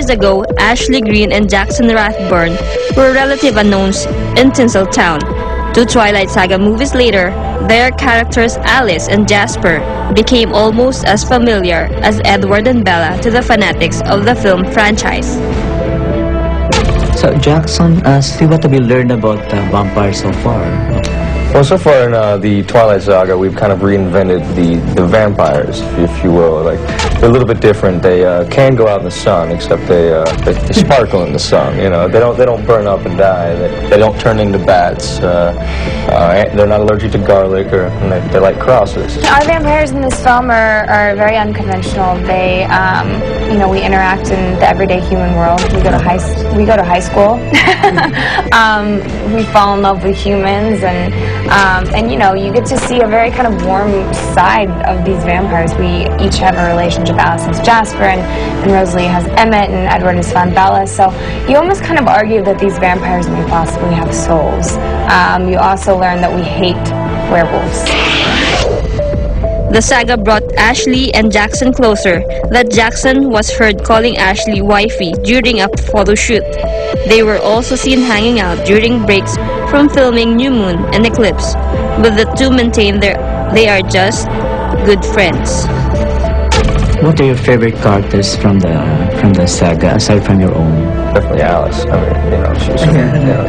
years ago, Ashley Greene and Jackson Rathbone were relative unknowns in Tinseltown. 2 Twilight Saga movies later, their characters Alice and Jasper became almost as familiar as Edward and Bella to the fanatics of the film franchise. So Jackson, Steve, what have you learned about vampires so far? Well, so far in the Twilight Saga, we've kind of reinvented the vampires, if you will. Like, they're a little bit different. They can go out in the sun, except they sparkle in the sun. You know, they don't burn up and die. They don't turn into bats. They're not allergic to garlic, and they like crosses. Our vampires in this film are very unconventional. They, you know, we interact in the everyday human world. We go to high school. We fall in love with humans, and you know, you get to see a very kind of warm side of these vampires. We each have a relationship. Alice has Jasper, and Rosalie has Emmett, and Edward has found Bella. So you almost kind of argue that these vampires may possibly have souls. You also learn that we hate werewolves. The saga brought Ashley and Jackson closer, that Jackson was heard calling Ashley wifey during a photo shoot. They were also seen hanging out during breaks from filming New Moon and Eclipse, but the two maintain they are just good friends. What are your favorite characters from the saga, aside from your own? Definitely Alice. I mean, you know,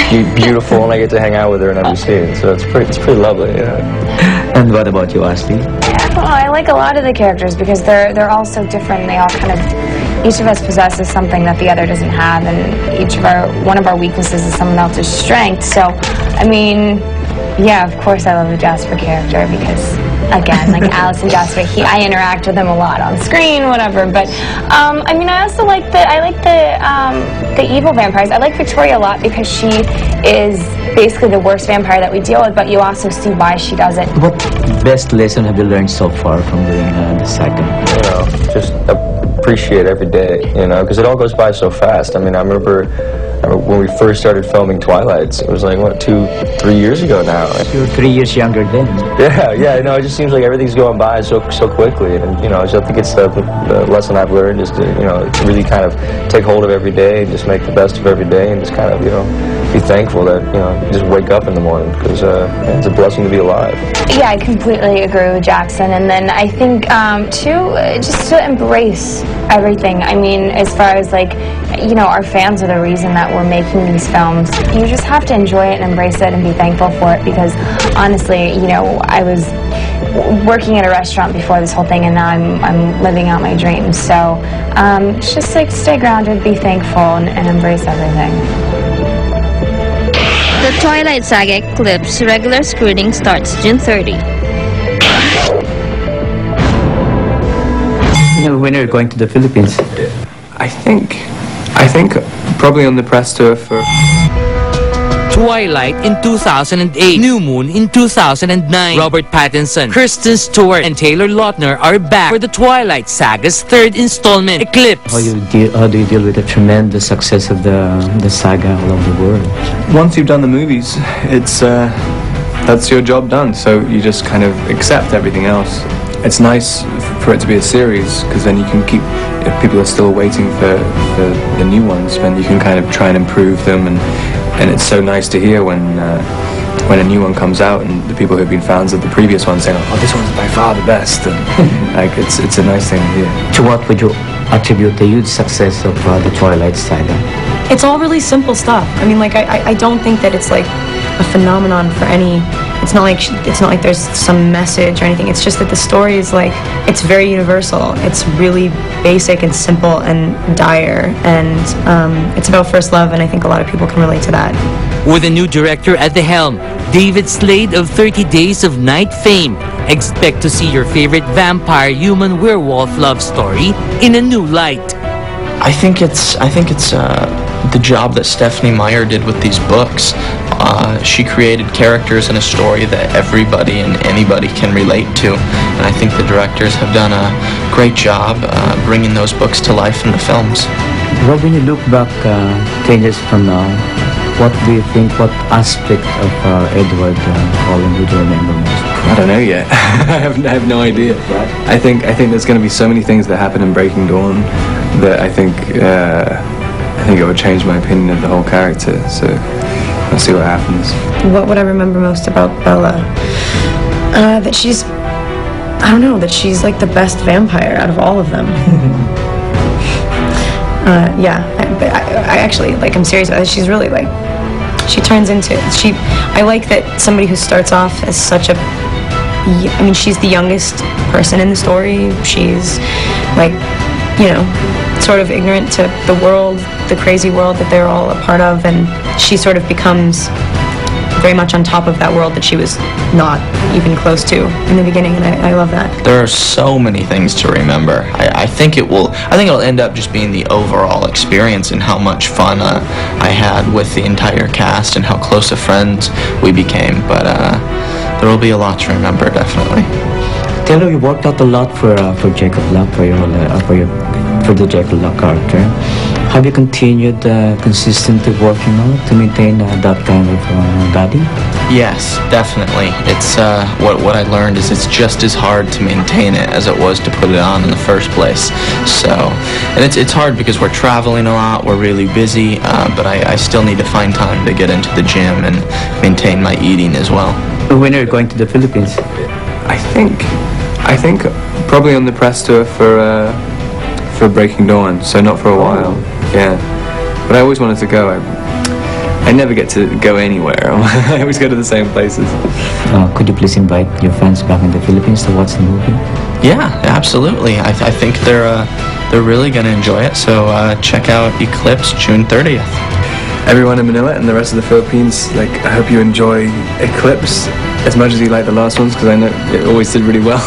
she's beautiful, and I get to hang out with her in every scene, so it's pretty lovely. Yeah. And what about you, Ashley? Well, I like a lot of the characters because they're all so different. They all kind of, each of us possesses something that the other doesn't have, and one of our weaknesses is someone else's strength. So, I mean, yeah, of course I love the Jasper character because, again, like Alice and Jasper, I interact with them a lot on screen, whatever. But I mean, I also like the evil vampires. I like Victoria a lot because she is basically the worst vampire that we deal with, but you also see why she does it. What best lesson have you learned so far from doing the saga? You know, just appreciate every day. You know, because it all goes by so fast. I mean, I remember when we first started filming Twilights, it was like, what, 2-3 years ago now. You're 3 years younger then. Yeah, you know, it just seems like everything's going by so quickly, and, you know, I think it's the lesson I've learned is to, you know, really kind of take hold of every day and just make the best of every day and just kind of, you know, be thankful that, you know, you just wake up in the morning, because it's a blessing to be alive. Yeah, I completely agree with Jackson, and then I think, too, just to embrace everything. I mean, as far as, like, you know, our fans are the reason that we're making these films. You just have to enjoy it and embrace it and be thankful for it, because honestly, you know, I was working at a restaurant before this whole thing, and now I'm living out my dreams. So it's just like stay grounded, be thankful, and embrace everything. The Twilight Saga Eclipse regular screening starts June 30. You know, when you're going to the Philippines? I think probably on the press tour for Twilight in 2008, New Moon in 2009. Robert Pattinson, Kristen Stewart, and Taylor Lautner are back for the Twilight Saga's 3rd installment, Eclipse. How do you deal with the tremendous success of the saga all over the world? once you've done the movies, it's that's your job done. So you just kind of accept everything else. It's nice for it to be a series, because then you can keep, if people are still waiting for the new ones, then you can kind of try and improve them, and it's so nice to hear when a new one comes out and the people who've been fans of the previous one saying, oh, this one's by far the best, and like it's a nice thing to hear. To what would you attribute the huge success of the Twilight Saga? It's all really simple stuff. I mean, like, I don't think that it's like a phenomenon for any. It's not like there's some message or anything. It's just that the story is like, it's very universal. It's really basic and simple and dire, and it's about first love, and I think a lot of people can relate to that. With a new director at the helm, David Slade of 30 Days of Night fame, expect to see your favorite vampire human werewolf love story in a new light. I think it's the job that Stephanie Meyer did with these books. She created characters in a story that everybody and anybody can relate to, and I think the directors have done a great job bringing those books to life in the films. Well, when you look back 10 years from now, what do you think, what aspect of Edward Cullen would you remember most? I don't know yet. I have no idea. I think there's going to be so many things that happen in Breaking Dawn that I think it would change my opinion of the whole character. So I'll see what happens. What would I remember most about Bella? That she's, I don't know, that she's like the best vampire out of all of them. Yeah, I actually, like, I'm serious about it. She's really, like, she turns into, I like that somebody who starts off as such a, I mean, she's the youngest person in the story. She's, like, you know, sort of ignorant to the world, the crazy world that they're all a part of, and she sort of becomes very much on top of that world that she was not even close to in the beginning, and I love that. There are so many things to remember. I think it'll end up just being the overall experience and how much fun I had with the entire cast and how close of friends we became. But there will be a lot to remember, definitely. Taylor, you worked out a lot for Jacob Luck, for the Jacob Luck character. Have you continued consistently working on it to maintain that kind of body? Yes, definitely. It's what I learned is it's just as hard to maintain it as it was to put it on in the first place. So, and it's hard because we're traveling a lot, we're really busy, but I still need to find time to get into the gym and maintain my eating as well. When are you going to the Philippines? I think probably on the press tour for Breaking Dawn, so not for a while. Yeah, but I always wanted to go. I never get to go anywhere. I always go to the same places. Could you please invite your friends back in the Philippines to watch the movie? Yeah, absolutely. I think they're really going to enjoy it. So check out ECLIPSE June 30th. Everyone in Manila and the rest of the Philippines, like, I hope you enjoy ECLIPSE as much as you like the last ones, because I know it always did really well.